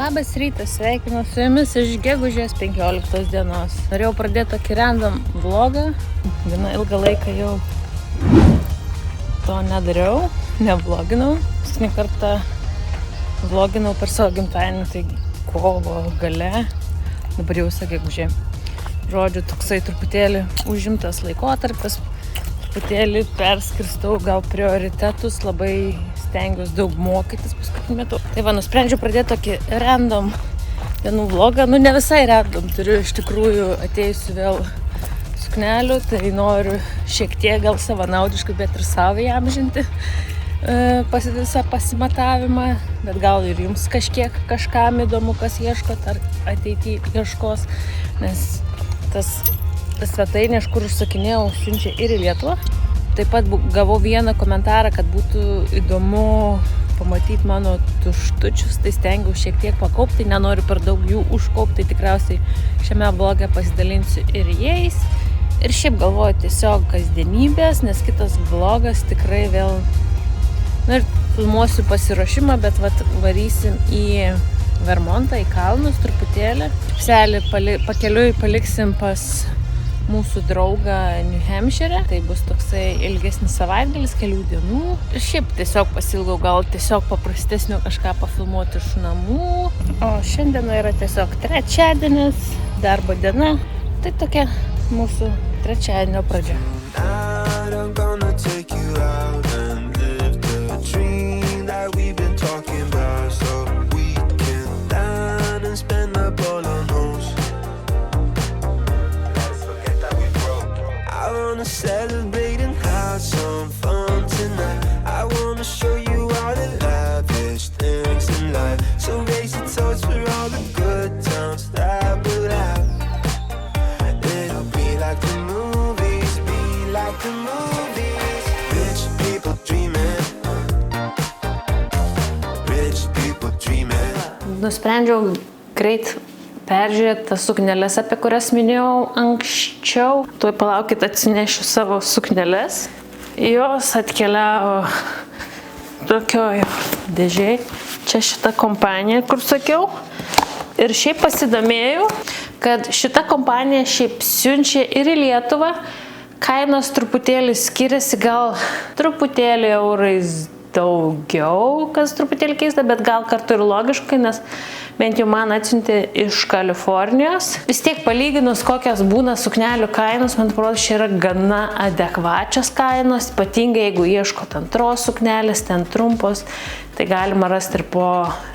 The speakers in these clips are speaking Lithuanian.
Labas rytas, sveikinu su jumis iš gegužės 15 dienos. Norėjau pradėti tokį random vlogą. Gana ilgą laiką jau to nedariau, nevloginau. Paskutinį kartą vloginau per savo gimtadienį, tai kovo gale. Dabar jau visą gegužė. Žodžiu, toksai truputėlį užimtas laikotarpis. Truputėlį perskirstau gal prioritetus, labai stengiuosi daug mokytis paskutiniu metu. Tai va, nusprendžiau pradėti tokį random dienų vlogą. Nu, ne visai random, turiu iš tikrųjų atėjusiu vėl suknelių, tai noriu šiek tiek gal savanaudiškai, bet ir savo įamžinti visą pasimatavimą. Bet gal ir jums kažkam įdomu, kas ieškot ar ateityje ieškos, nes tas svetainė, iš kur užsakinėjau, siunčia ir į Lietuvą. Taip pat gavau vieną komentarą, kad būtų įdomu pamatyti mano tuštučius, tai stengiausi šiek tiek pakaupti, nenoriu per daug jų užkaupti, tai tikriausiai šiame vloge pasidalinsiu ir jais. Ir šiaip galvoju tiesiog kasdienybės, nes kitas vlogas tikrai vėl, ir filmuosiu pasiruošimą, bet varysim į Vermontą, į kalnus truputėlį. Pakeliui paliksim pas mūsų draugą New Hampshire. Tai bus toksai ilgesnis savaitgalis, kelių dienų. Ir šiaip tiesiog pasilgau gal tiesiog paprastesnio kažką pafilmuoti iš namų. O šiandiena yra tiesiog trečiadienis, darbo diena. Tai tokia mūsų trečiadienio pradžia. Celebrate and have some fun tonight. I wanna show you all the lavish things in life. So raise your toast for all the good times that we'll have. It'll be like the movies, be like the movies. Rich people dreaming. Rich people dreaming. Nusprendžiau greit peržiūrėti tas sukneles, apie kurias minėjau anksčiau. Tuoj palaukit, atsinešiu savo sukneles. Jos atkeliavo tokioj dėžėj. Čia šita kompanija, kur sakiau. Ir šiaip pasidomėjau, kad šita kompanija šiaip siunčia ir į Lietuvą. Kainos truputėlį skiriasi, gal truputėlį eurais daugiau, kas truputėlį keista, bet gal kartu ir logiškai, nes bent jau man atsiuntė iš Kalifornijos. Vis tiek palyginus, kokios būna suknelių kainos, man atrodo, čia yra gana adekvačios kainos, ypatingai jeigu ieškot antros suknelės, ten trumpos, tai galima rasti ir po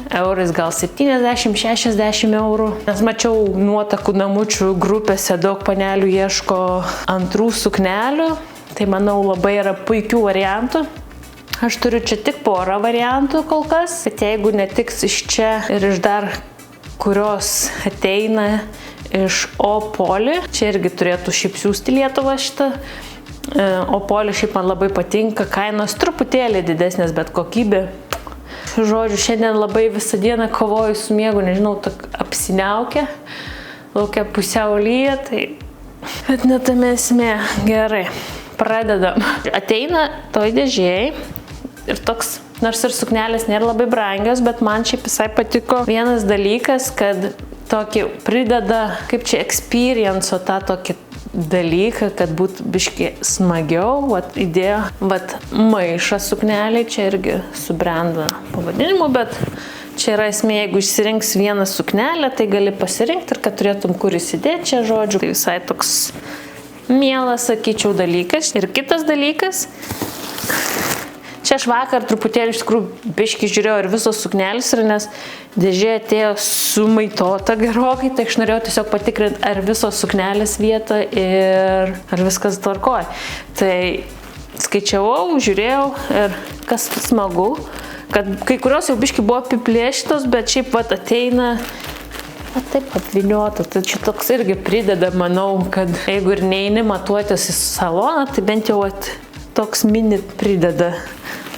eurais, gal 70-60 eurų. Nes mačiau nuotakų namučių grupėse, daug panelių ieško antrų suknelių, tai manau labai yra puikių variantų. Aš turiu čia tik porą variantų kol kas, bet jeigu netiks iš čia ir iš dar kurios ateina iš O-Poly, čia irgi turėtų šiaip siųsti Lietuvą šitą. O-Poly šiaip man labai patinka, kainos truputėlį didesnės, bet kokybė. Žodžiu, šiandien labai visą dieną kovoju su miegu, nežinau, apsiniaukę, laukia pusiau lyja, tai... Bet netame esmė. Gerai, pradedam. Ateina toj dėžėjai. Ir toks, nors ir suknelės nėra labai brangios, bet man šiaip visai patiko vienas dalykas, kad tokį prideda, kaip čia, experience-o tą tokį dalyką, kad būtų biški smagiau. Įdėjo maišą sukneliai, čia irgi su brendo pavadinimu, bet čia yra esmė, jeigu išsirinks vieną suknelę, tai gali pasirinkti ir kad turėtum kur įsidėti čia, žodžiu. Tai visai toks mielas, sakyčiau, dalykas. Ir kitas dalykas, čia aš vakar truputėlį iš tikrųjų biškį žiūrėjau ir visos suknelis, nes dėžė atėjo sumaitota gerokai, tai aš norėjau tiesiog patikrinti, ar visos suknelis vieta ir ar viskas tvarkoja. Tai skaičiavau, žiūrėjau ir kas smagu, kad kai kurios jau biškį buvo apiplėšytos, bet šiaip ateina taip apvyniota. Tai čia toks irgi prideda, manau, kad jeigu ir neini matuotis į saloną, tai bent jau toks mini prideda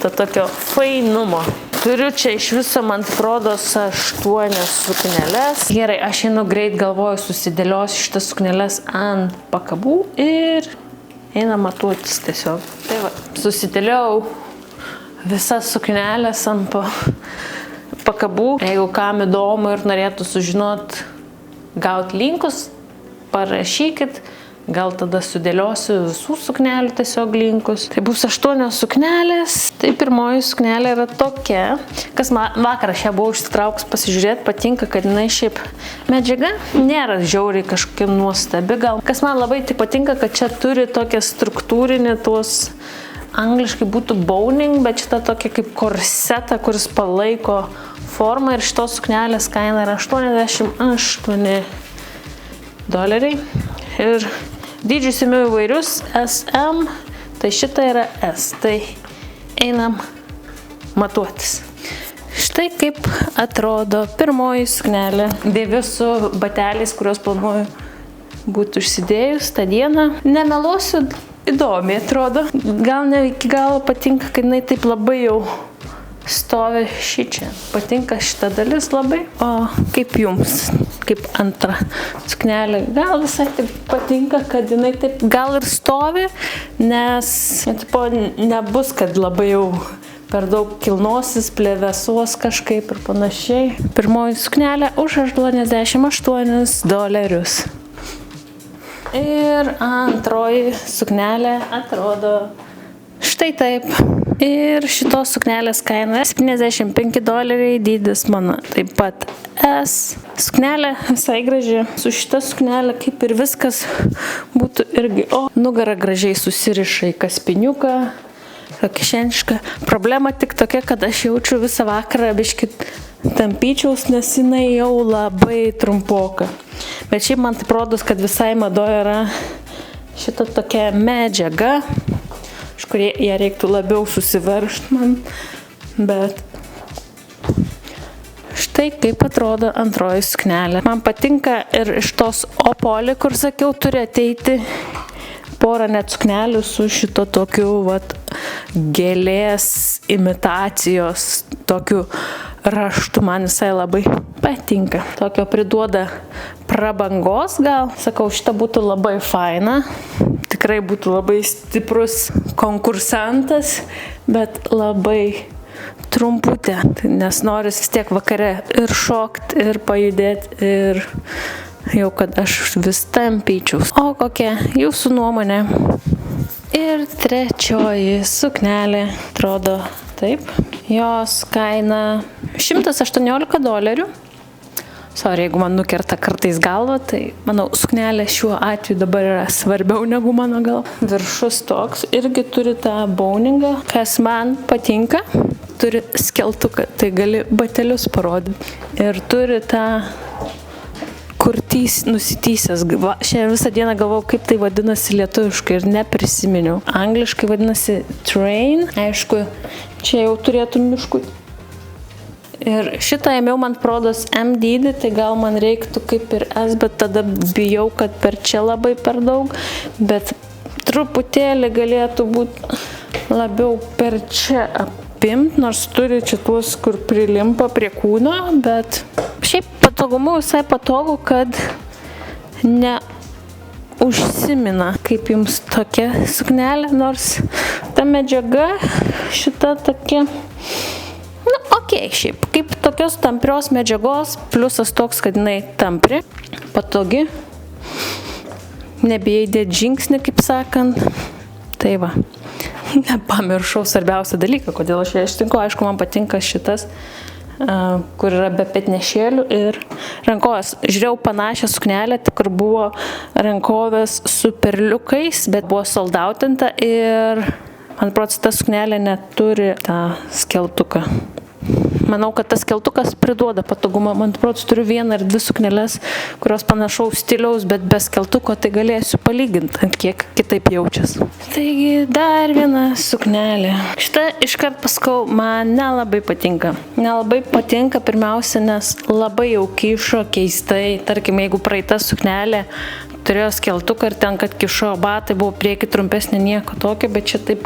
to tokio fainumo. Turiu čia iš viso, man atrodo, 8 sukneles. Gerai, aš einu greit, galvoju, susidėliosiu šitas sukneles ant pakabų ir eina matuotis tiesiog. Tai susidėliau visas suknelės ant pakabų. Jeigu kam įdomu ir norėtų sužinot, gauti linkus, parašykit. Gal tada sudėliosiu visų suknelių tiesiog linkus. Tai bus 8 suknelės. Tai pirmoji suknelė yra tokia. Kas vakar aš ją buvau išsitraukus pasižiūrėti, patinka, kad jinai šiaip medžiaga nėra žiauriai kažkokia nuostabi. Gal kas man labai tik patinka, kad čia turi tokią struktūrinį tuos angliškai būtų boning, bet šitą tokia kaip korsetą, kuris palaiko formą ir šitos suknelės kaina yra $88. Ir dydžius įmiu įvairius, SM, tai šita yra S, tai einam matuotis. Štai kaip atrodo pirmoji suknelė. Dėviu su bateliais, kuriuos planuoju būti užsidėjus tą dieną. Nemeluosiu, įdomiai atrodo. Gal ne iki galo patinka, kad jinai taip labai jau stovi šičia. Patinka šita dalis labai. O kaip jums? Kaip antra suknelė? Gal visai taip patinka, kad jinai taip gal ir stovi, nes tipo, nebus, kad labai jau per daug kilnosis, plėvesuos kažkaip ir panašiai. Pirmoji suknelė už $88. Ir antroji suknelė atrodo štai taip. Ir šitos suknelės kaina $75, dydis mano taip pat S. Suknelė visai graži. Su šita suknelė kaip ir viskas būtų irgi, nugara gražiai susiriša į kaspiniuką, kišenišką. Problema tik tokia, kad aš jaučiu visą vakarą biškį tampyčiaus, nes jinai jau labai trumpoka. Bet šiaip man taip rodos, kad visai madoje yra šita tokia medžiaga, iš kurie ją reiktų labiau susiveržti man, bet štai kaip atrodo antroji suknelė. Man patinka ir iš tos opoli, kur sakiau, turi ateiti porą net suknelių su šito tokiu gėlės imitacijos, tokiu raštu, man visai labai patinka. Tokio priduoda prabangos gal. Sakau, šita būtų labai faina. Tikrai būtų labai stiprus konkursantas, bet labai trumputė, nes noris vis tiek vakare ir šokti, ir pajudėti, ir jau kad aš vis tampyčiaus. O kokia jūsų nuomonė? Ir trečioji suknelė atrodo taip. Jos kaina $118. Sorry, jeigu man nukerta kartais galva, tai manau, suknelė šiuo atveju dabar yra svarbiau negu mano gal. Viršus toks irgi turi tą bowningą, kas man patinka. Turi skeltuką, tai gali batelius parodyti. Ir turi tą nusitysęs. Šiandien visą dieną galvojau, kaip tai vadinasi lietuviškai ir neprisiminiau. Angliškai vadinasi train. Aišku, čia jau turėtų miškutį. Ir šitą ėmiau, man rodos, M dydį, tai gal man reiktų kaip ir S, bet tada bijau, kad per čia labai per daug. Bet truputėlį galėtų būti labiau per čia apimt, nors turi čia tuos, kur prilimpa prie kūno, bet šiaip patogumu visai patogu, kad neužsimina. Kaip jums tokia suknelė, nors ta medžiaga šita tokia, šiaip, kaip tokios tamprios medžiagos, pliusas toks, kad jinai tampri, patogi, nebijai dėti žingsnį, kaip sakant. Tai va, nepamiršau svarbiausią dalyką, kodėl aš ją ištinku. Aišku, man patinka šitas, kur yra be petnešėlių ir rankovės. Žiūrėjau panašią suknelę, kur buvo rankovės su perliukais, bet buvo soldautinta ir man atrodo, ta suknelė neturi tą skeltuką. Manau, kad tas skeltukas priduoda patogumą. Man atrodo, turiu 1 ar 2 sukneles, kurios panašaus stiliaus, bet be skeltuko, tai galėsiu palyginti, kiek kitaip jaučias. Taigi, dar viena suknelė. Šitą iškart pasakau, man nelabai patinka. Nelabai patinka pirmiausia, nes labai jau kišo keistai. Tarkim, jeigu praeita suknelė turėjo skeltuką ir ten, kad kišo batai, buvo prieki trumpesnė, nieko tokio, bet čia taip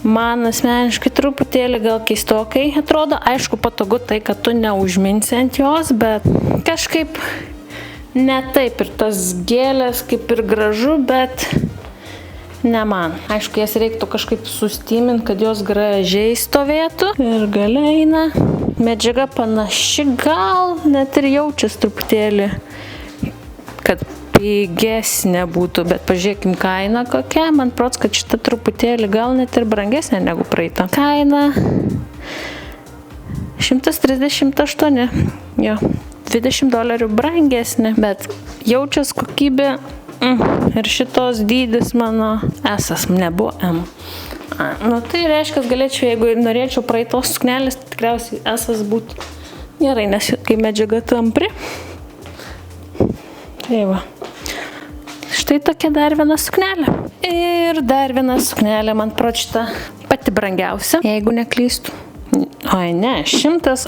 man asmeniškai truputėlį gal keistokai atrodo. Aišku, patogu tai, kad tu neužminsi ant jos, bet kažkaip ne taip. Ir tas gėlės kaip ir gražu, bet ne man. Aišku, jas reiktų kažkaip sustyminti, kad jos gražiai stovėtų. Ir gale eina medžiaga panaši, gal net ir jaučiasi truputėlį, kad pigesnė būtų, bet pažiūrėkim kainą kokia, man prots, kad šita truputėlį gal net ir brangesnė negu praeita. Kaina 138, jo, $20 brangesnė, bet jaučias kokybė ir šitos dydis mano S nebuvo M. Nu tai reiškia, galėčiau, jeigu norėčiau praeitos suknelės, tikriausiai S būtų gerai, nes kai medžiaga tampri. Tai va. Štai tokia dar viena suknelė. Ir dar viena suknelė, man pročita pati brangiausia, jeigu neklystu. Oi ne, $118.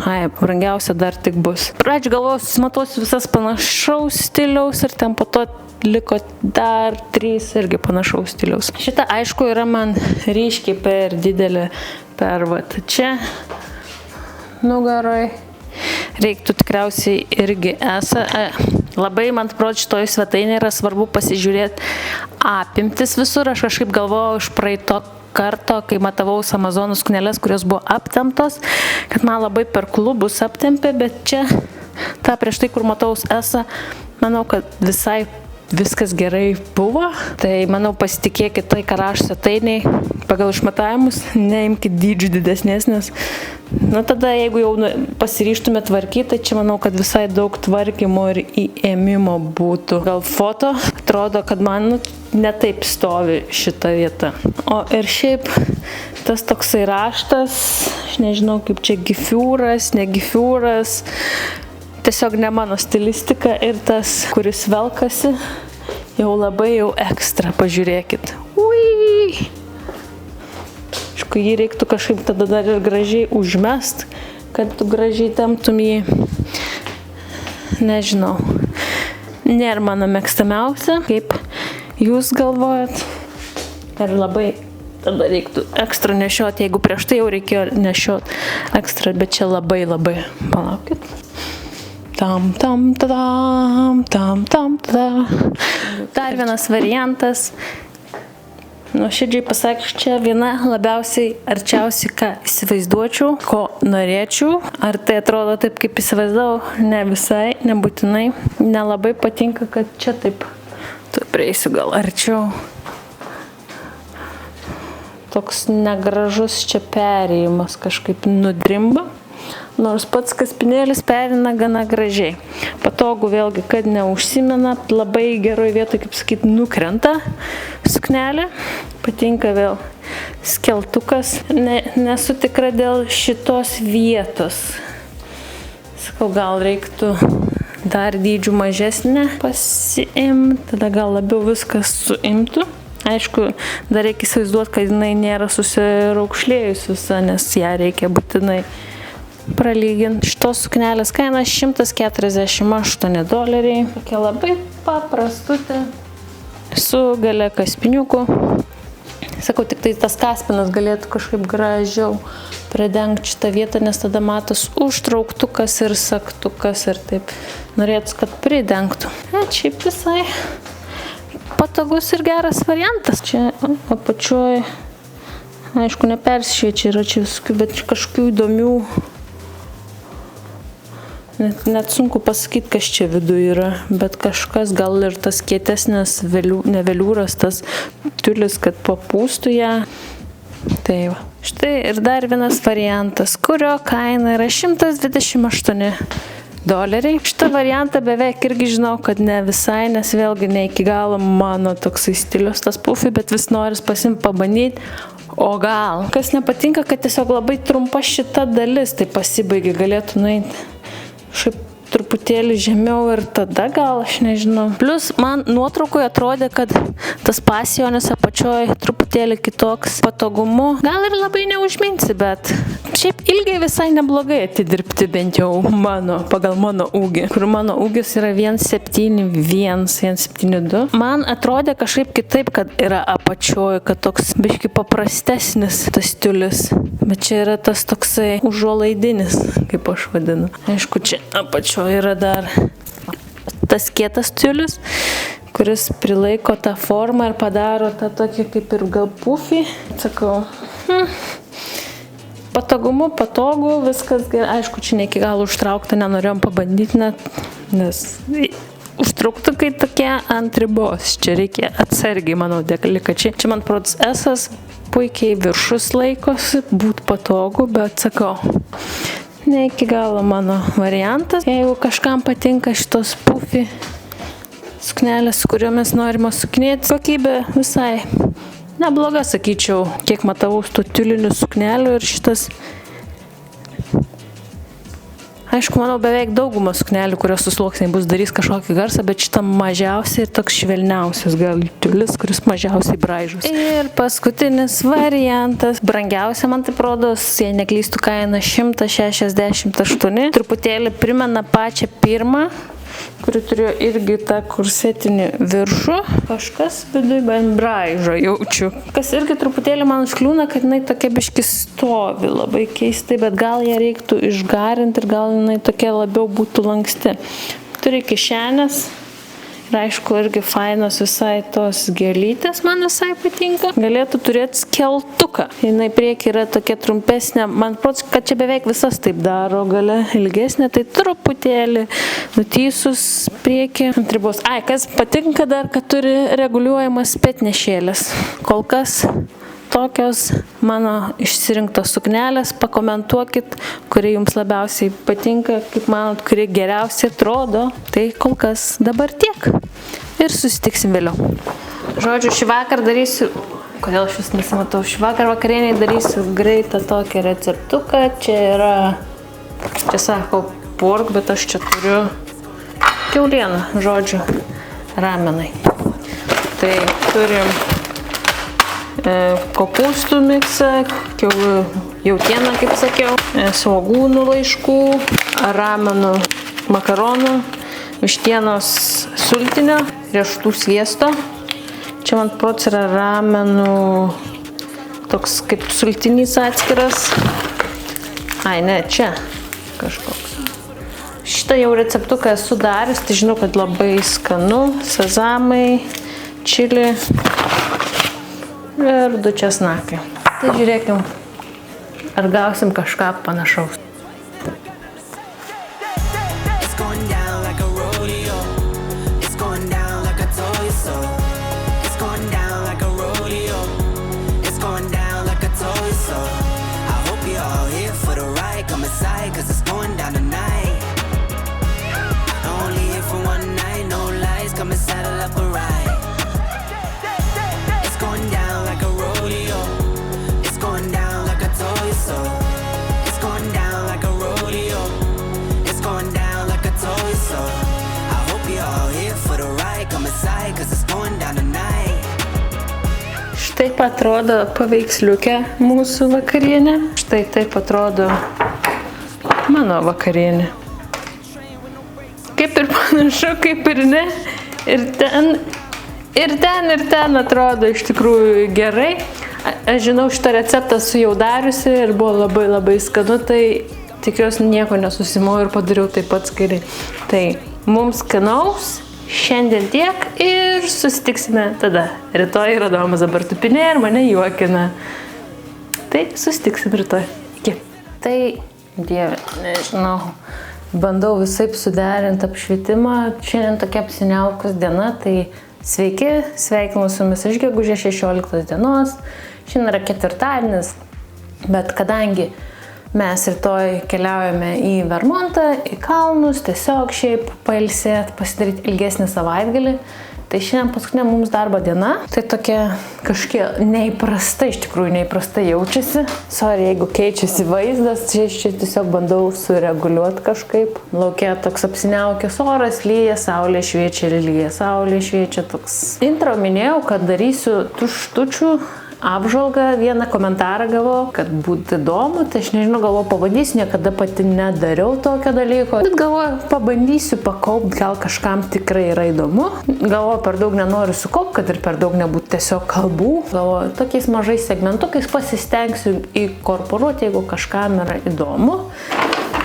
Ai, brangiausia dar tik bus. Pradžiu galvojau, susimatuosiu visas panašaus stiliaus ir ten po to liko dar 3 irgi panašaus stiliaus. Šita aišku yra man ryškiai per didelė per vat čia nugaroj. Reiktų tikriausiai irgi labai man atrodo šitoj svetainėje yra svarbu pasižiūrėti apimtis visur. Aš kažkaip galvojau iš praeito karto, kai matavau Amazonų sukneles, kurios buvo aptemptos, kad man labai per klubus aptempė, bet čia ta prieš tai, kur matau manau, kad visai viskas gerai buvo. Tai manau, pasitikėkit tai, ką rašo svetainiai pagal išmatavimus, neimkit dydžių didesnės, nes tada jeigu jau pasiryžtume tvarkyti, tai čia manau, kad visai daug tvarkymo ir įėmimo būtų. Gal foto atrodo, kad man netaip stovi šita vieta. O ir šiaip tas toksai raštas, aš nežinau kaip čia gifiūras, negifiūras, tiesiog ne mano stilistika ir tas, kuris velkasi, jau labai jau ekstra, pažiūrėkit. Ui! Aišku, jį reiktų kažkaip tada dar ir gražiai užmest, kad tu gražiai temptum jį. Nežinau. Nėra mano mėgstamiausia, kaip jūs galvojat. Ir labai tada reiktų ekstra nešioti, jeigu prieš tai jau reikėjo nešioti ekstra, bet čia labai labai, palaukit. Tam, tam, tadam, tam, tam, tada. Dar vienas variantas. Nuoširdžiai pasakius, čia viena labiausiai arčiausiai, ką įsivaizduočiau, ko norėčiau. Ar tai atrodo taip, kaip įsivaizdavau? Ne visai, nebūtinai. Nelabai patinka, kad čia taip. Tu prieisiu gal arčiau. Toks negražus čia perėjimas kažkaip nudrimba. Nors pats kaspinėlis perina gana gražiai. Patogu vėlgi, kad neužsimena, labai geroj vietoj, kaip sakyt, nukrenta suknelė. Patinka vėl skeltukas. Nesu tikra dėl šitos vietos. Sakau, gal reiktų dar dydžių mažesnę pasiimti, tada gal labiau viskas suimtų. Aišku, dar reikia įsivaizduoti, kad jinai nėra susiraukšlėjus visa, nes ją reikia būtinai pralyginti. Šitos suknelės kaina $148. Tokia labai paprastutė su gale kaspiniuku. Sakau, tik tai tas kaspinas galėtų kažkaip gražiau pridengti šitą vietą, nes tada matos užtrauktukas ir sagtukas ir taip norėtų, kad pridengtų. Šiaip visai patogus ir geras variantas. Čia apačioj, aišku, nepersišviečia, yra čia visokių, bet kažkokių įdomių. Net sunku pasakyti, kas čia viduje yra, bet kažkas gal ir tas kietesnis neveliūras, tas tiulis, kad papūstų ją. Tai va. Štai ir dar vienas variantas, kurio kaina yra $128. Šitą variantą beveik irgi žinau, kad ne visai, nes vėlgi ne iki galo mano toksai stilius tas pufi, bet vis noris pasimti pabandyti. O gal, kas nepatinka, kad tiesiog labai trumpa šita dalis, tai pasibaigia, galėtų nueiti šiaip truputėlį žemiau ir tada gal, aš nežinau. Plus man nuotraukoje atrodė, kad tas pasijonis apačioj truputėlį kitoks patogumu. Gal ir labai neužminsi, bet šiaip ilgiai visai neblogai atidirbti, bent jau pagal mano ūgį. Kur mano ūgis yra 1,71, 1,72. Man atrodė kažkaip kitaip, kad yra apačioj, kad toks biški paprastesnis tas tiulis. Bet čia yra tas toksai užuolaidinis, kaip aš vadinu. Aišku, čia apačioj yra dar tas kietas tiulis, kuris prilaiko tą formą ir padaro tą tokį kaip ir gal pufį. Sakau, patogumu patogu, viskas gerai. Aišku, čia ne iki galo užtraukta, nenorėjom pabandyti net, nes užtrauktukai tokie ant ribos. Čia reikia atsargiai, manau, delikačiai. Čia man protas esas puikiai viršus laikosi, būt patogu, bet sakau, ne iki galo mano variantas. Jeigu kažkam patinka šitos puffy suknelės, kuriomis norima sukinėti, kokybė visai nebloga, sakyčiau, kiek matau tų tiulinių suknelių ir šitas. Aišku, manau, beveik daugumą suknelių, kurios su sluoksniai bus darys kažkokį garsą, bet šitą mažiausiai ir toks švelniausias gal tiulis, kuris mažiausiai braižus. Ir paskutinis variantas, brangiausia man tai rodos, jei neklystų kaina 168, truputėlį primena pačią pirmą, kuri turėjo irgi tą kursetinį viršų. Kažkas viduje bent braižo jaučiu. Kas irgi truputėlį man užkliūna, kad jinai tokia biški stovi labai keistai, bet gal ją reiktų išgarinti ir gal jinai tokia labiau būtų lanksti. Turi kišenės. Ir aišku, irgi fainos visai tos gėlytės, man visai patinka. Galėtų turėti skeltuką. Jinai prieki yra tokia trumpesnė. Man protas, kad čia beveik visas taip daro, gale ilgesnė, tai truputėlį nutysus prieki ant ribos. Ai, kas patinka dar, kad turi reguliuojamas petnešėlės. Kol kas tokios mano išsirinktos suknelės, pakomentuokit, kuri jums labiausiai patinka, kaip manot, kuri geriausiai atrodo. Tai kol kas dabar tiek. Ir susitiksim vėliau. Žodžiu, šį vakar darysiu, kodėl aš vis nesimatau, šį vakar vakarieniai darysiu greitą tokį receptuką. Čia yra, čia sako pork, bet aš čia turiu kiaulieną, žodžiu, ramenai. Tai turim kopūstų miksą, jautieną, kaip sakiau, svogūnų laiškų, ramenų makaronų, vištienos sultinio, riešutų sviesto. Čia man prots yra ramenų toks kaip sultinys atskiras. Ai, ne, čia kažkoks. Šitą jau receptuką esu darius, tai žinau, kad labai skanu. Sezamai, čili ir 2 česnakai. Tai žiūrėkim, ar gausim kažką panašaus. Taip atrodo paveiksliukė mūsų vakarienė. Štai taip atrodo mano vakarienė. Kaip ir panašu, kaip ir ne. Ir ten atrodo iš tikrųjų gerai. Aš žinau, šitą receptą esu jau dariusi ir buvo labai labai skanu, tai tikiuosi nieko nesusimau ir padariau taip pat gerai. Tai mums skanaus. Šiandien tiek ir susitiksime tada. Rytoj yra Domas dabar tupinė ir mane juokina. Tai susitiksim rytoj. Iki. Tai, dieve, nežinau, bandau visaip suderinti apšvietimą. Šiandien tokia apsiniaukus diena, tai sveiki, sveikinu su jumis iš gegužės 16 dienos. Šiandien yra ketvirtadienis, bet kadangi mes rytoj keliaujame į Vermontą, į kalnus, tiesiog šiaip pailsėti, pasidaryti ilgesnį savaitgalį. Tai šiandien paskutinė mums darbo diena. Tai tokia kažkiek neįprasta, iš tikrųjų neįprasta jaučiasi. Sorry, jeigu keičiasi vaizdas, čia tiesiog bandau sureguliuoti kažkaip. Lauke toks apsiniaukęs oras, lyja, saulė šviečia ir lyja, saulė šviečia toks. Intro minėjau, kad darysiu tuštučių apžvalgą, vieną komentarą gavau, kad būtų įdomu, tai aš nežinau, galvoju, pabandysiu, niekada pati nedariau tokio dalyko, bet galvoju, pabandysiu pakaupti, gal kažkam tikrai yra įdomu. Galvoju, per daug nenoriu sukaupti, kad ir per daug nebūtų tiesiog kalbų. Galvoju, tokiais mažais segmentukais pasistengsiu įkorporuoti, jeigu kažkam yra įdomu.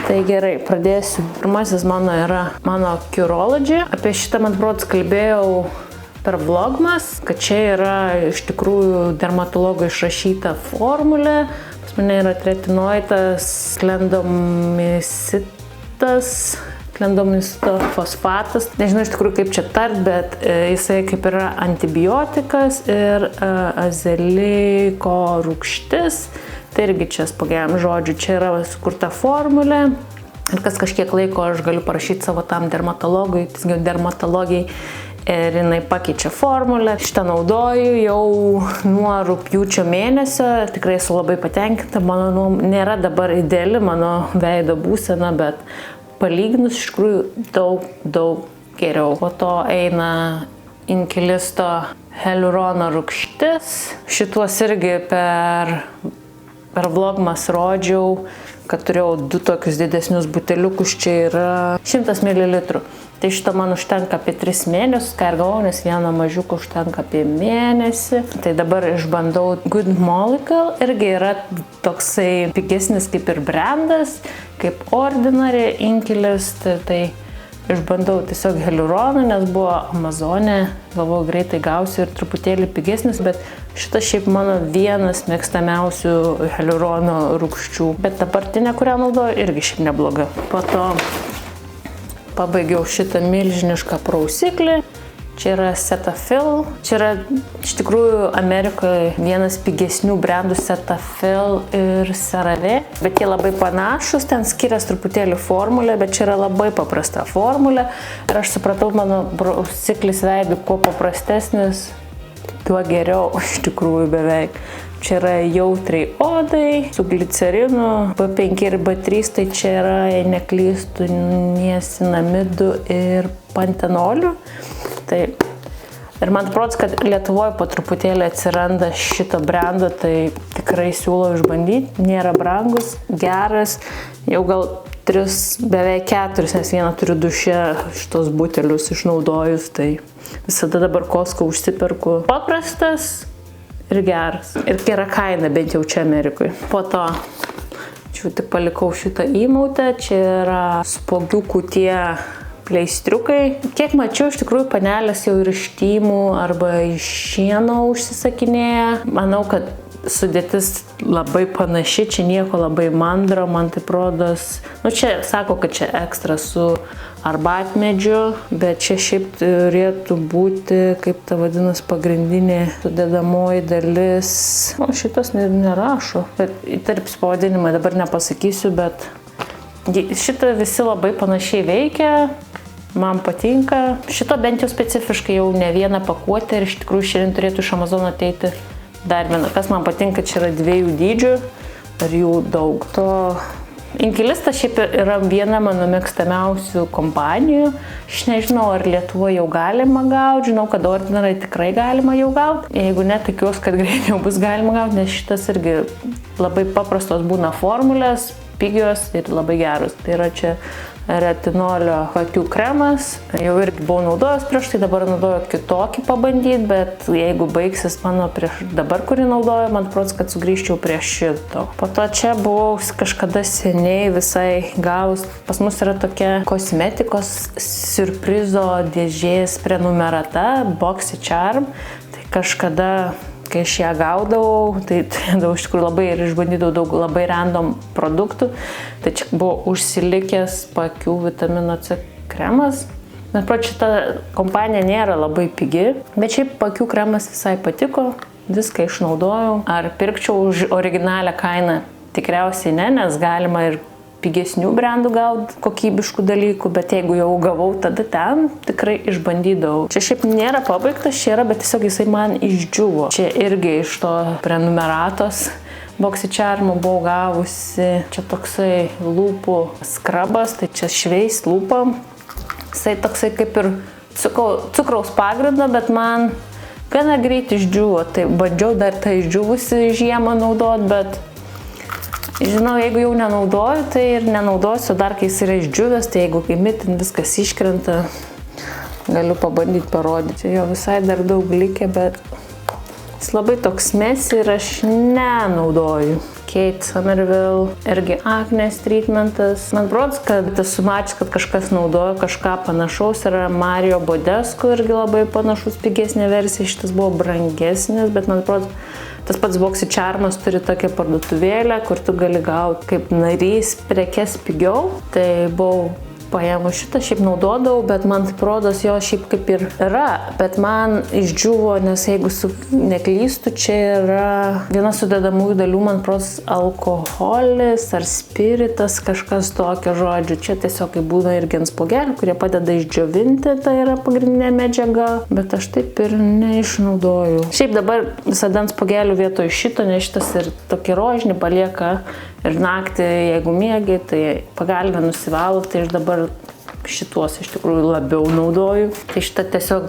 Tai gerai, pradėsiu. Pirmasis mano yra mano Curology. Apie šitą man brods kalbėjau per vlogmas, kad čia yra iš tikrųjų dermatologo išrašyta formulė. Pas Pas mane yra tretinoidas, klendomisto fosfatas. Nežinau iš tikrųjų kaip čia tart, bet jisai kaip yra antibiotikas ir azeliko rūgštis. Tai irgi čia spagiam žodžiu, čia yra sukurta formulė. Ir kas kažkiek laiko aš galiu parašyti savo tam dermatologijai. Ir jinai pakeičia formulę. Šitą naudoju jau nuo rugpjūčio mėnesio. Tikrai esu labai patenkinta. Mano nėra dabar ideali mano veido būsena, bet palyginus iš tikrųjų daug geriau. Po to eina inkilisto hialurono rūgštis. Šituos irgi per vlogmas rodžiau, kad turėjau 2 tokius didesnius buteliukus, čia yra 100 ml. Tai šito man užtenka apie 3 mėnesius, ką ir galvau, nes vieną mažiuką užtenka apie mėnesį. Tai dabar išbandau Good Molecule, irgi yra toksai pigesnis kaip ir brandas, kaip Ordinary Inkilist. Tai išbandau tiesiog hialuroną, nes buvo Amazone, galvoju greitai gausiu ir truputėlį pigesnis, bet šitas šiaip mano vienas mėgstamiausių hialurono rūgščių. Bet dabartinė, kurią naudoju, irgi šiaip nebloga. Po to pabaigiau šitą milžinišką prausiklį. Čia yra Cetaphil. Čia yra iš tikrųjų Amerikoje vienas pigesnių brandų Cetaphil ir CeraVe. Bet jie labai panašus, ten skiriasi truputėlį formulė, bet čia yra labai paprasta formulė. Ir aš supratau, mano prausiklis veidui kuo paprastesnis, tuo geriau iš tikrųjų beveik. Čia yra jautriai odai, su glicerinu, B5 ir B3, tai čia yra, jei neklystu, niacinamidų ir pantenolių. Tai, ir man atrodo, kad Lietuvoje po truputėlį atsiranda šito brando, tai tikrai siūlau išbandyti. Nėra brangus, geras, jau gal 3, beveik 4, nes vieną turiu duše šitos butelius išnaudojus, tai visada dabar Costco užsiperku. Paprastas ir geras. Ir gera kaina, bent jau čia Amerikoje. Po to čia tik palikau šitą įmautę. Čia yra spogiukų tie pleistriukai. Kiek mačiau, iš tikrųjų panelės jau ir iš Tymų arba iš Šieno užsisakinėja. Manau, kad sudėtis labai panaši, čia nieko labai mandro, man tai rodos. Nu, čia sako, kad čia ekstra su arbatmedžiu, bet čia šiaip turėtų būti, kaip ta vadinas, pagrindinė sudedamoji dalis. O šitas nerašo, bet įtarps pavadinimą dabar nepasakysiu, bet šitą visi labai panašiai veikia. Man patinka. Šito bent jau specifiškai jau ne vieną pakuotę ir iš tikrųjų šiandien turėtų iš Amazono ateiti dar vieną. Kas man patinka, čia yra 2 dydžių ir jų daug. To Inkilistas šiaip yra viena mano mėgstamiausių kompanijų. Aš nežinau, ar Lietuvoje jau galima gauti. Žinau, kad Ordinary tikrai galima jau gauti. Jeigu ne, tikiuosi, kad greitai jau bus galima gauti, nes šitas irgi labai paprastos būna formulės, pigios ir labai geros. Tai yra čia retinolio akių kremas. Jau irgi buvau naudojęs prieš tai, dabar naudoju kitokį pabandyti, bet jeigu baigsis mano prieš dabar, kurį naudoju, man atrodo, kad sugrįžčiau prie šito. Po to čia buvau kažkada seniai visai gavus. Pas mus yra tokia kosmetikos siurprizo dėžės prenumerata BoxyCharm. Tai kažkada, kai aš ją gaudavau, tai turėdavau iš tikrųjų labai ir išbandydavau daug labai random produktų. Tai čia buvo užsilikęs paakių vitamino C kremas. Bet šita kompanija nėra labai pigi, bet šiaip paakių kremas visai patiko, viską išnaudojau. Ar pirkčiau už originalią kainą? Tikriausiai ne, nes galima ir pigesnių brandų gauti kokybiškų dalykų, bet jeigu jau gavau, tada ten tikrai išbandydavau. Čia šiaip nėra pabaigtas, čia yra, bet tiesiog jisai man išdžiuvo. Čia irgi iš to prenumeratos BoxyCharm buvau gavusi. Čia toksai lūpų skrabas, tai čia šveis lūpam. Jisai toksai kaip ir cukraus pagrindo, bet man gana greit išdžiuvo. Tai bandžiau dar tą išdžiuvusi žiemą naudoti, bet žinau, jeigu jau nenaudoju, tai ir nenaudosiu dar, kai jis yra išdžiūvęs, tai jeigu mitin viskas iškrenta, galiu pabandyti parodyti. Jo visai dar daug likę, bet jis labai toks mesi ir aš nenaudoju. Kate Somerville, irgi aknės treatmentas. Man atrodo, kad esu mačius, kad kažkas naudojo kažką panašaus. Yra Mario Bodescu, irgi labai panašus, pigesnė versija. Šitas buvo brangesnis, bet man atrodo, Tas pats BoxyCharmas turi tokią parduotuvėlę, kur tu gali gauti kaip narys prekes pigiau. Tai buvau paėmus šitą, šiaip naudodavau, bet man taip rodos jo šiaip kaip ir yra, bet man išdžiuvo, nes jeigu neklystu, čia yra viena sudedamųjų dalių, man rodos, alkoholis ar spiritas, kažkas tokio žodžiu. Čia tiesiog kaip būna irgi ant spuogelių, kurie padeda išdžiovinti, tai yra pagrindinė medžiaga, bet aš taip ir neišnaudoju. Šiaip dabar visada ant spuogelių vietoj šito, nes šitas ir tokį rožinį palieka. Ir naktį, jeigu miegi, tai pagalvę nusivalo, tai aš dabar šituos iš tikrųjų labiau naudoju. Tai šitą tiesiog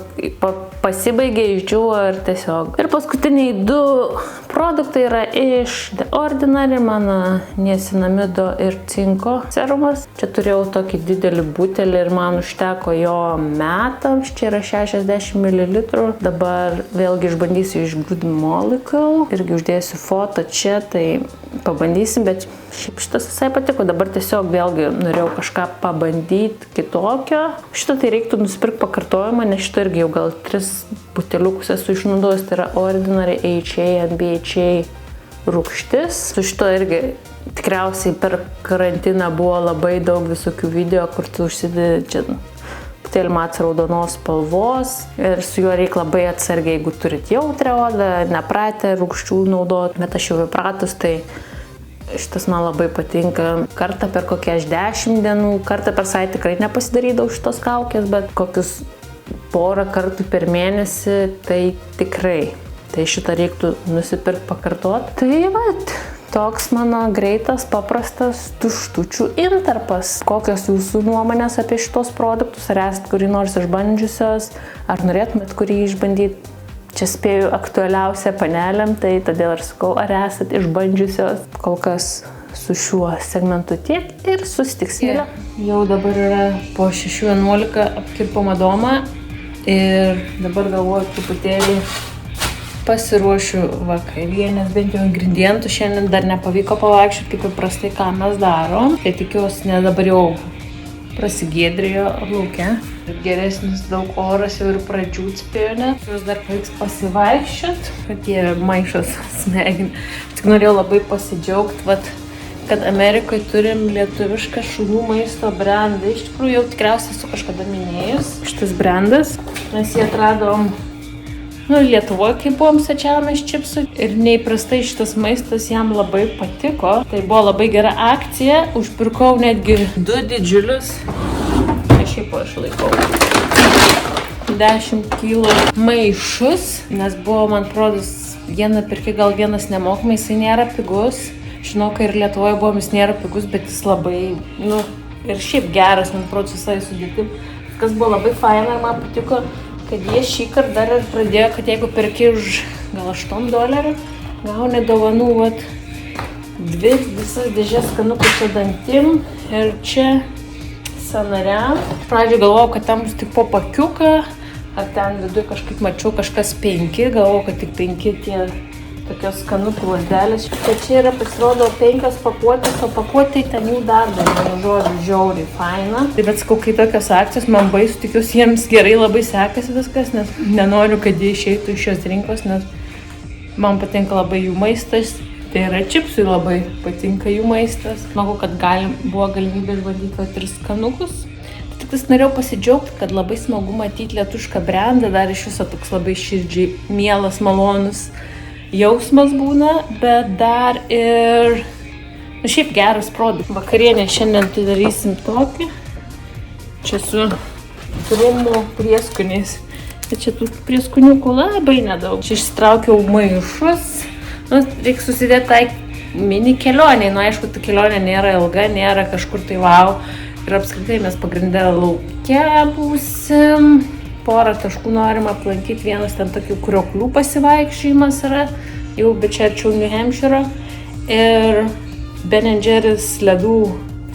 pasibaigė, išdžiuvo ir tiesiog. Ir paskutiniai 2 produktai yra iš The Ordinary, mano niacinamido ir cinko serumas. Čia turėjau tokį didelį butelį ir man užteko jo metams, čia yra 60 ml. Dabar vėlgi išbandysiu iš Good Molecule, irgi uždėsiu foto čia, tai pabandysim, bet šiaip šitas visai patiko. Dabar tiesiog vėlgi norėjau kažką pabandyti kitokio. Šitą tai reiktų nusipirkti pakartojimą, nes šitą irgi jau gal 3 buteliukus esu išnaudojęs. Tai yra Ordinary AHA and BHA rūgštis. Su šito irgi tikriausiai per karantiną buvo labai daug visokių video, kur tu užsidedi čia butėlį raudonos spalvos ir su juo reikia labai atsargiai, jeigu turit jautrią odą, nepratę rūgščių naudoti, bet aš jau įpratus, tai šitas man labai patinka. Kartą per kokią 10 dienų, kartą per savaitę tikrai nepasidarydavau šitos kaukės, bet kokius porą kartų per mėnesį, tai tikrai. Tai šitą reiktų nusipirkti pakartot. Tai vat, toks mano greitas, paprastas tuštučių intarpas. Kokios jūsų nuomonės apie šitos produktus? Ar esat kurį nors išbandžiusios? Ar norėtumėt kurį išbandyti? Čia spėju aktualiausia panelėm, tai todėl ir sakau, ar esat išbandžiusios. Kol kas su šiuo segmentu tiek ir susitiksime. Jau dabar yra po 6:11 apkirpama doma ir dabar galvoju truputėlį pasiruošiu vakarienės, bent jau ingredientų šiandien dar nepavyko pavaikščioti, kaip įprastai, ką mes darom. Tai tikiuosi, nes dabar jau prasigėdrėjo lauke. Geresnis daug oras jau ir pradžiūt spėjo net. Jūs dar pavyks pasivaikščiot, kad jie maišas smegin. Tik norėjau labai pasidžiaugti, kad Amerikoje turim lietuvišką šunų maisto brandą. Iš tikrųjų jau tikriausiai esu kažkada minėjus šitas brandas, nes jie atradom Lietuvoje, kai buvom svečiavomės čipsų ir neįprastai šitas maistas jam labai patiko. Tai buvo labai gera akcija, užpirkau netgi 2 didžiulius, šiaip aš laikau 10 kg maišus, nes buvo, man atrodo, vieną pirki, gal vienas nemokamai, jisai nėra pigus. Žinau, kai ir Lietuvoje buvom, jis nėra pigus, bet jis labai, ir šiaip geras, man atrodo, visai sudėtim. Kas buvo labai faina ir man patiko, kad jie šį kartą dar ir pradėjo, kad jeigu perki už gal $8, gauni dovanų, 2 visas dėžės skanukų čia dantim ir čia sąnariam. Pradžioj galvojau, kad ten bus tik po pakiuką, ar ten viduje kažkaip mačiau kažkas 5, galvojau, kad tik 5 tie tokios skanukų lazdelės. Tai čia yra, pasirodo, 5 pakuotės, o pakuotėj ten jų dar daugiau, žodžiu, žiauriai faina. Tai bet sakau, kai tokios akcijos, man baisu, tikiuosi jiems gerai labai sekasi viskas, nes nenoriu, kad jie išeitų iš šios rinkos, nes man patinka labai jų maistas. Tai yra čipsui labai patinka jų maistas. Manau, kad buvo galimybė išbandyti 3 skanukus. Tik norėjau pasidžiaugti, kad labai smagu matyti lietuvišką brandą, dar iš viso toks labai širdžiai mielas, malonus jausmas būna, bet dar ir šiaip geras produktas. Vakarienę šiandien tai darysim tokį. Čia su krumų prieskoniais. Čia tų prieskoniukų labai nedaug. Čia išsitraukiau maišus. Reikia susidėti tai mini kelioniai. Aišku, ta kelionė nėra ilga, nėra kažkur tai wow. Ir apskritai mes pagrindę lauke būsim. Porą taškų norim aplankyti, vienas ten tokių krioklių pasivaikščiojimas yra, jau bet čia arčiau New Hampshire. Ir Ben & Jerry's ledų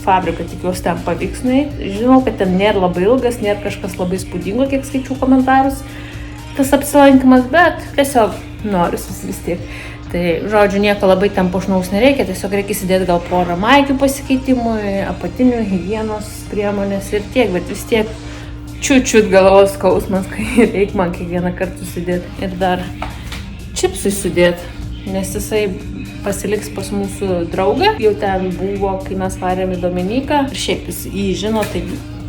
fabriką, tikiuosi ten pavyks nueiti. Žinau, kad ten nėra labai ilgas, nėra kažkas labai spūdingo, kiek skaičiau komentarus. Tas apsilankimas, bet tiesiog noriu vis tiek. Tai, žodžiu, nieko labai ten puošnaus nereikia, tiesiog reikia įsidėti gal porą maikių pasikeitimui, apatinių higienos priemonės ir tiek, bet vis tiek čiut galvos skausmas, kai reikia man kiekvieną kartą susidėti. Ir dar čipsui sudėti. nes jisai pasiliks pas mūsų draugą. Jau ten buvo, kai mes varėm į Dominiką. Ir šiaip jis jį žino, tai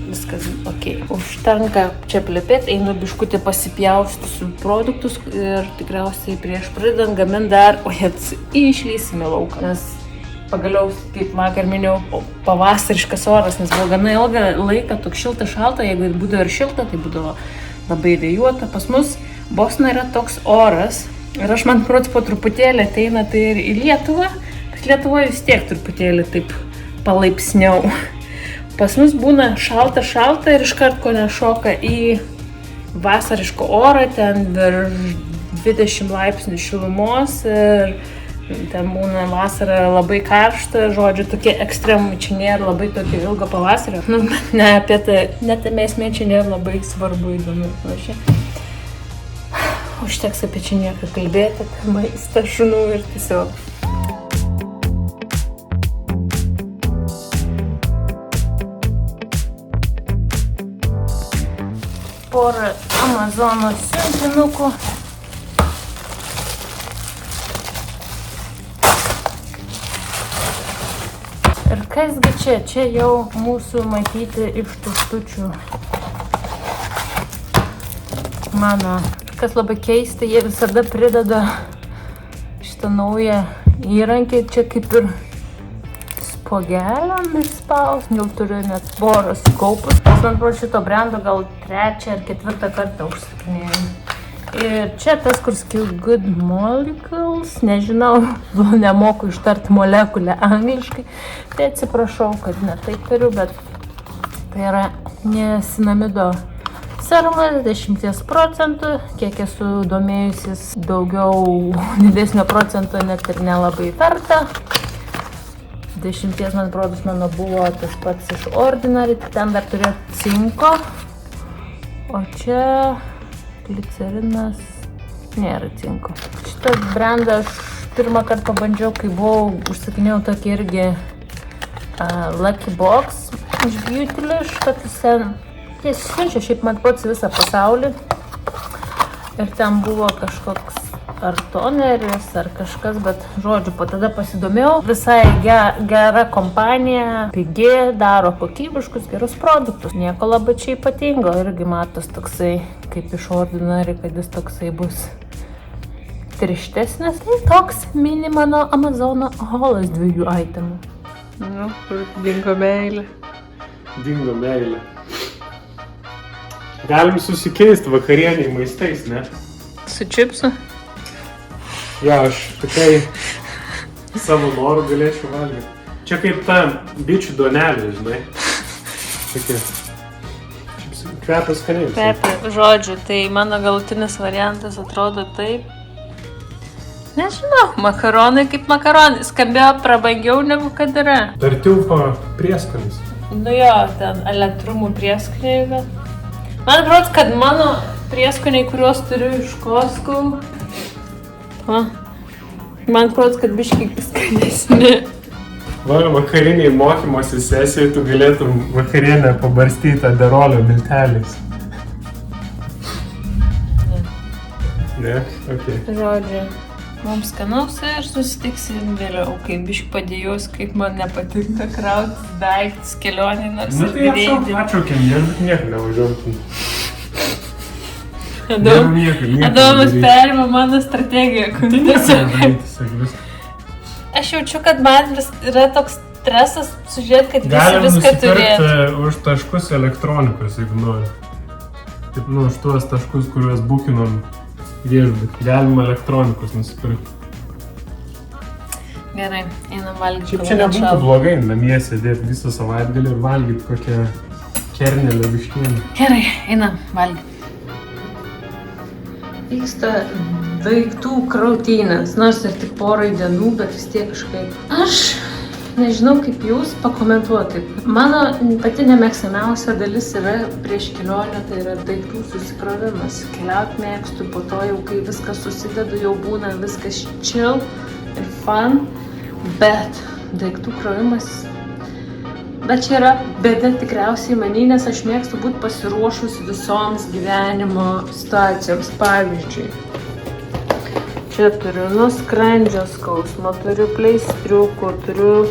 viskas ok. Užtenka čia plepėti, einu biškutį pasipjausti su produktus ir tikriausiai prieš pradedant gaminti dar, išlysime lauką. Nes pagaliau, kaip vakar minėjau, pavasariškas oras, nes buvo gana ilgą laiką toks šilta šalta, jeigu būdavo ir šilta, tai būdavo labai vėjuota. Pas mus Bosna yra toks oras ir aš man prots po truputėlį ateina tai ir į Lietuvą, bet Lietuvoje vis tiek truputėlį taip palaipsniau. Pas mus būna šalta ir iškart ko nešoka į vasarišką orą, ten virš 20 laipsnių šilumos ir ten būna vasara labai karšta, žodžiu, tokie ekstremai čia nėra labai tokio ilgo pavasario. Ne apie tai, net esmė čia nėra labai svarbu įdomu ir panašiai. Užteks apie čia nieką kalbėti, apie maistą šunų ir tiesiog. Porą Amazono siuntinukų. Ir kasgi čia? Čia jau mūsų matyti iš tuštučių mano. Kas labai keista, jie visada prideda šitą naują įrankį, čia kaip ir spuogeliam išspaus, jau turiu net poros kaupus. Aš man pro šito brendo gal 3 ar 4 kartą užsakinėjau. Ir čia tas, kur skill Good Molecules, nežinau, nemoku ištarti molekulę angliškai, tai atsiprašau, kad ne taip turiu, bet tai yra niacinamido serumas 10%, kiek esu domėjusis, daugiau didesnio procento net ir nelabai verta. 10, man produs mano buvo tas pats iš Ordinary, ten dar turėjo cinko, o čia glicerinas, nėra cinko. Šitą brandą aš pirmą kartą pabandžiau, kai buvau, užsakinėjau tokį irgi Lucky Box iš Beautylish, kad jis siunčia šiaip man pats visą pasaulį ir ten buvo kažkoks ar toneris ar kažkas, bet žodžiu, po tada pasidomėjau, visai gera kompanija, pigi, daro kokybiškus, gerus produktus, nieko labai čia ypatingo, irgi matos toksai, kaip iš Ordinary, kad jis toksai bus tirštesnis, tai toks mini mano Amazono haulas 2 itemų. Nu, dingo meilė. Dingo meilė. Galim susikeisti vakarieniai maistais, ne? Su čipsu? Ja, aš tikrai savo norų galėčiau valgyti. Čia kaip ta bičių duonelė, žinai. Tokia. Kvepas skaniai. Kvepia, žodžiu, tai mano galutinis variantas atrodo taip. Nežinau, makaronai kaip makaronai. Skambėjo prabangiau negu kad yra. Tartiufo prieskonis. Nu jo, ten elektrumų prieskoniai, bet... Man atrodo, kad mano prieskoniai, kuriuos turiu iš Costco, man atrodo, kad biškai skanesni. Vakariniai mokymosi sesijai tu galėtum vakarienę pabarstyti aderolio milteliais. Ne? Ok. Žodžiu, mums skanaus ir susitiksim vėliau, kai biškai padėjus, kaip man nepatinka krautis daiktus kelionį, nors ir greitį. Nu tai atšaukėm, nieko nevažiuotum. Adomas perima mano strategiją. Aš jaučiu, kad man yra toks stresas sužiūrėti, kad visi viską turėtų. Galim nusipirkti už taškus elektronikos, jeigu nori. Taip, už tuos taškus, kuriuos bukinom viešbutį. Galima elektronikos nusipirkti. Gerai, einam valgyti. Šiaip čia nebūtų blogai namie sėdėti visą savaitgalį ir valgyti kokią kernelę vištienę. Gerai, einam valgyti. Vyksta daiktų krautynės, nors ir tik porai dienų, bet vis tiek kažkaip. Aš nežinau, kaip jūs pakomentuoti. Mano pati nemėgstamiausia dalis yra prieš kelionę, tai yra daiktų susikrovimas. Keliauti mėgstu, po to jau, kai viskas susidedu, jau būna viskas chill ir fun, bet daiktų krovimas. Bet čia yra bėda tikriausiai manį, nes aš mėgstu būti pasiruošus visoms gyvenimo situacijoms. Pavyzdžiui, Čia turiu nuo skrandžio skausmo, turiu pleistriukų, turiu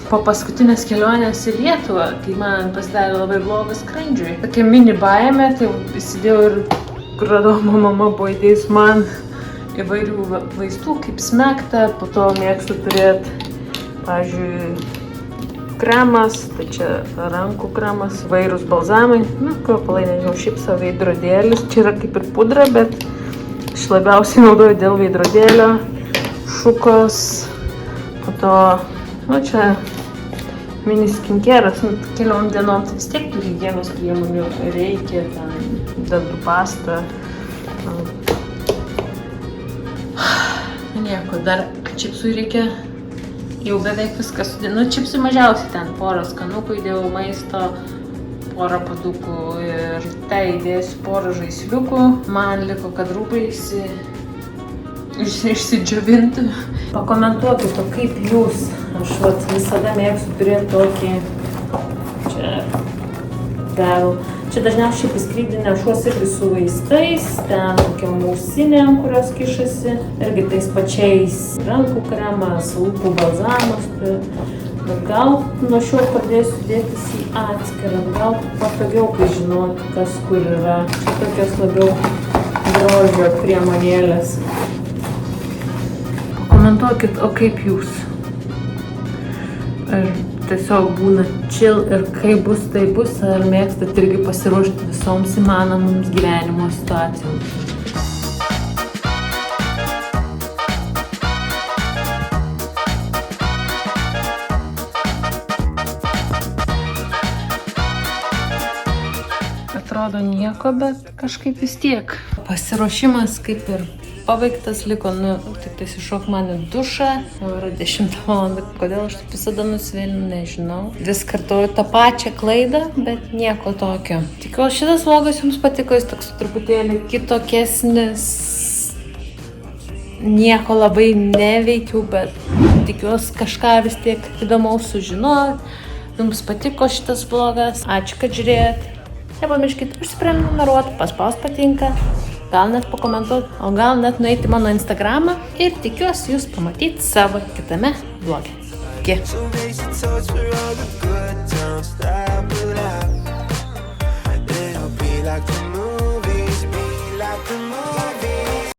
po paskutinės kelionės į Lietuvą, kai man pasidarė labai blogas skrandžiui. Tokia mini baimė, tai įsidėjau ir radau, mama buvo įdėjus man įvairių vaistų, kaip smegta, po to mėgstu turėti, pavyzdžiui, kremas, tai čia rankų kremas, vairūs balzamai, kvepalai, nežinau, šipso veidrodėlis, čia yra kaip ir pudra, bet aš labiausiai naudoju dėl veidrodėlio, šukos, po to, čia mini skinkeras, keliom dienom tai vis tiek turi higienos priemonių, reikia, dantų pastą. Nieko, dar čipsų reikia, jau beveik viskas sudėjau. Čipsų mažiausiai ten, porą skanukų įdėjau maisto, porą padukų ir tai įdėsiu porą žaisliukų. Man liko, kad rūbai išsidžiovintų. Pakomentuokit, o kaip jūs? Aš visada mėgstu turėti tokį, čia dažniausiai į skrydį nešuosi irgi su vaistais, ten tokiam ausinėm, kurios kišasi, irgi tais pačiais rankų kremas, lūpų balzamas, bet gal nuo šiol pradėsiu dėtis į atskirą, gal patogiau, kai žinoti, kas kur yra. Čia tokios labiau grožio priemonėlės. Pakomentuokit, o kaip jūs? Ar tiesiog būna chill ir kaip bus, tai bus, ar mėgstat irgi pasiruošti visoms įmanomoms gyvenimo situacijoms? Atrodo nieko, bet kažkaip vis tiek. Pasiruošimas kaip ir pabaigtas liko, tik tai iššok man į dušą, jau yra 10 valandą, kodėl aš taip visada nusivėlinu, nežinau. Vis kartuoju tą pačią klaidą, bet nieko tokio. Tikiuosi šitas vlogas jums patiko, jis toks truputėlį kitokesnis, nieko labai neveikiau, bet tikiuosi kažką vis tiek įdomaus sužinoti. Jums patiko šitas vlogas, ačiū, kad žiūrėjot. Nepamirškit užsiprenumeruoti, paspaust patinka. Gal net pakomentuoti, o gal net nueiti mano Instagramą ir tikiuosi jūs pamatyti savo kitame vloge. Iki.